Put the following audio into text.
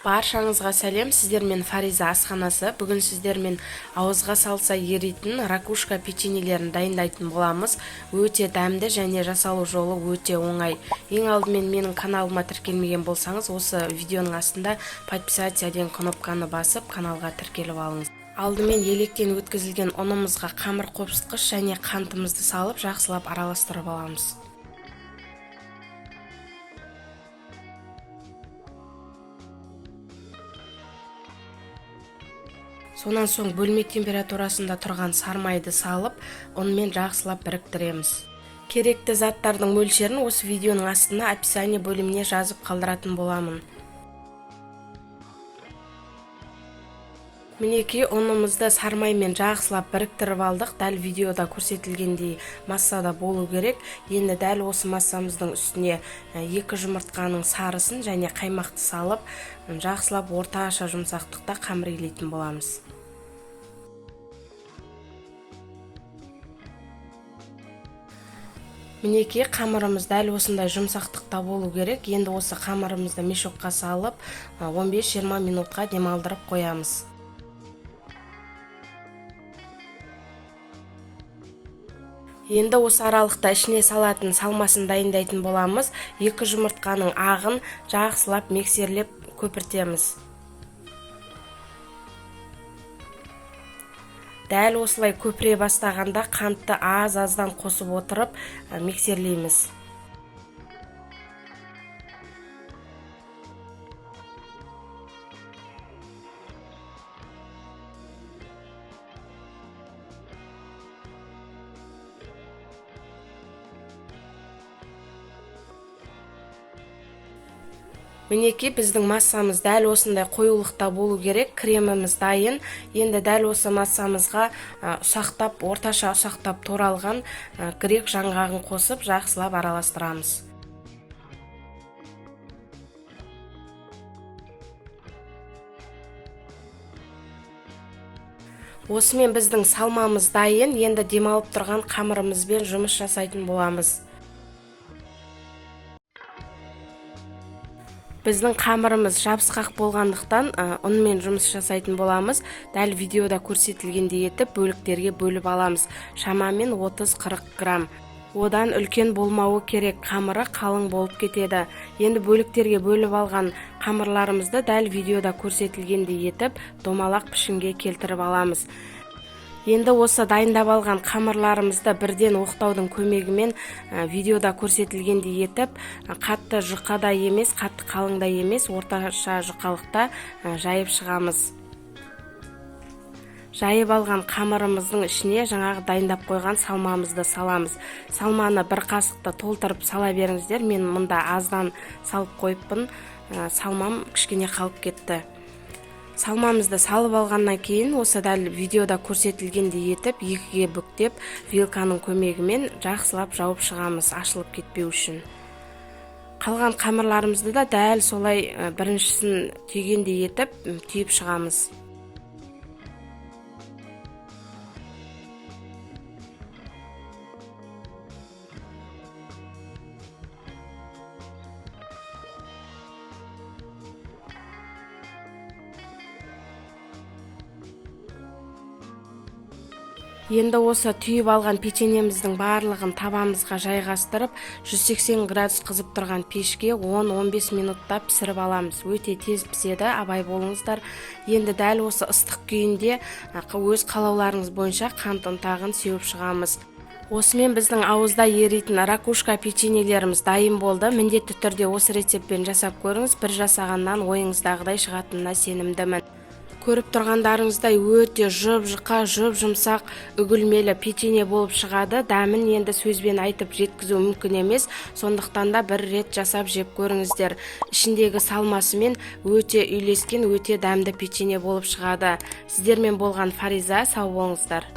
Баршаңызға сәлем, сіздермен Фариза асханасы. Бүгін сіздермен ауызға салса еритін ракушка печеньелерін дайындайтын боламыз. Өте дәмді және жасалу жолы өте оңай. Ең алдымен менің каналыма тіркелмеген болсаңыз, осы видеоның астында подписаться деген кнопканы басып, каналға тіркеліп алыңыз. Алдымен електен өткізілген ұнымызға қамыр қопсытқыш және қантымызды салып, жақсылап араластырып аламыз. Сонан соң бөлме температурасында тұрған сармайды салып, онымен жақсылап біріктіреміз. Керекті заттардың мөлшерін осы видеоның астына описание бөліміне жазып қалдыратын боламын. Мінекей ұнымызды сармаймен жақсылап біріктіріп алдық. Дәл видеода көрсетілгендей массада болу керек. Енді дәл осы массамыздың үстіне 2 жұмыртқаның сарысын және қаймақты салып, жақсылап орташа жұмсақтықта қамыр илейтін боламыз. Мінекей қамырымыз дәл осындай жұмсақтықта болу керек. Енді осы қамырымызды мешокқа салып 15-20 минутқа демалдырып қоямыз. Енді осы аралықта ішіне салатын салмасын дайындайтын боламыз. 2 жұмыртқаның ағын жақсылап миксерлеп көпіртеміз. Дәл осылай көпіре бастағанда қантты аз-аздан қосып отырып миксерлейміз. Мінекей біздің массамыз дәл осындай қоюлықта болу керек. Креміміз дайын. Енді дәл осы массамызға орташа ұсақтап туралған грек жаңғағын қосып жақсылап араластырамыз. Осымен біздің салмамыз дайын. Енді демалып тұрған қамырымызбен жұмыс жасайтын боламыз. Біздің қамырымыз жабысқақ болғандықтан ұнмен жұмыс жасайтын боламыз. Дәл видеода көрсетілгендей етіп бөліктерге бөліп аламыз. Шамамен 30-40 грамм. Одан үлкен болмауы керек, қамыры қалың болып кетеді. Енді бөліктерге бөліп алған қамырларымызды дәл видеода көрсетілгендей етіп домалақ пішімге келтіріп аламыз. Енді осы дайындап алған қамырларымызды бірден оқтаудың көмегімен видеода көрсетілгендей етіп қатты жұқада емес, қатты қалыңда емес, орташа жұқалықта жайып шығамыз. Жайып алған қамырымыздың ішіне жаңағы дайындап қойған салмамызды саламыз. Салманы бір қасықты толтырып сала беріңіздер. Мен мұнда аздан салып қойыппын. Салмам кішкене қалып кетті. Салмамызды салып алғаннан кейін осы дәл видеода көрсетілгендей етіп екіге бүктеп вилканың көмегімен жақсылап жауып шығамыз, ашылып кетпеу үшін. Қалған қамырларымызды да дәл солай біріншісін түйгендей етіп түйіп шығамыз. Енді осы түйіп алған печеньеміздің барлығын табамызға жайғастырып, 180 градус қызып тұрған пешке 10-15 минутта пісіріп аламыз. Өте тез піседі, абай болыңыздар. Енді дәл осы ыстық күйінде өз қалауларыңыз бойынша қант ұнтағын сеуіп шығамыз. Осымен біздің ауызда еритін ракушка печеньелеріміз дайын болды. Міндетті түрде осы рецептпен жасап көріңіз. Бір жасағаннан ойыңыздағыдай шығатынына сенімдімін. Көріп тұрғандарыңыздай өте жұп-жұқа, жұп-жұмсақ, үгілмелі печенье болып шығады. Дәмін енді сөзбен айтып жеткізу мүмкін емес. Сондықтан да бір рет жасап жеп көріңіздер. Ішіндегі салмасымен өте үйлескен, өте дәмді печенье болып шығады. Сіздермен болған Фариза, сау болыңыздар.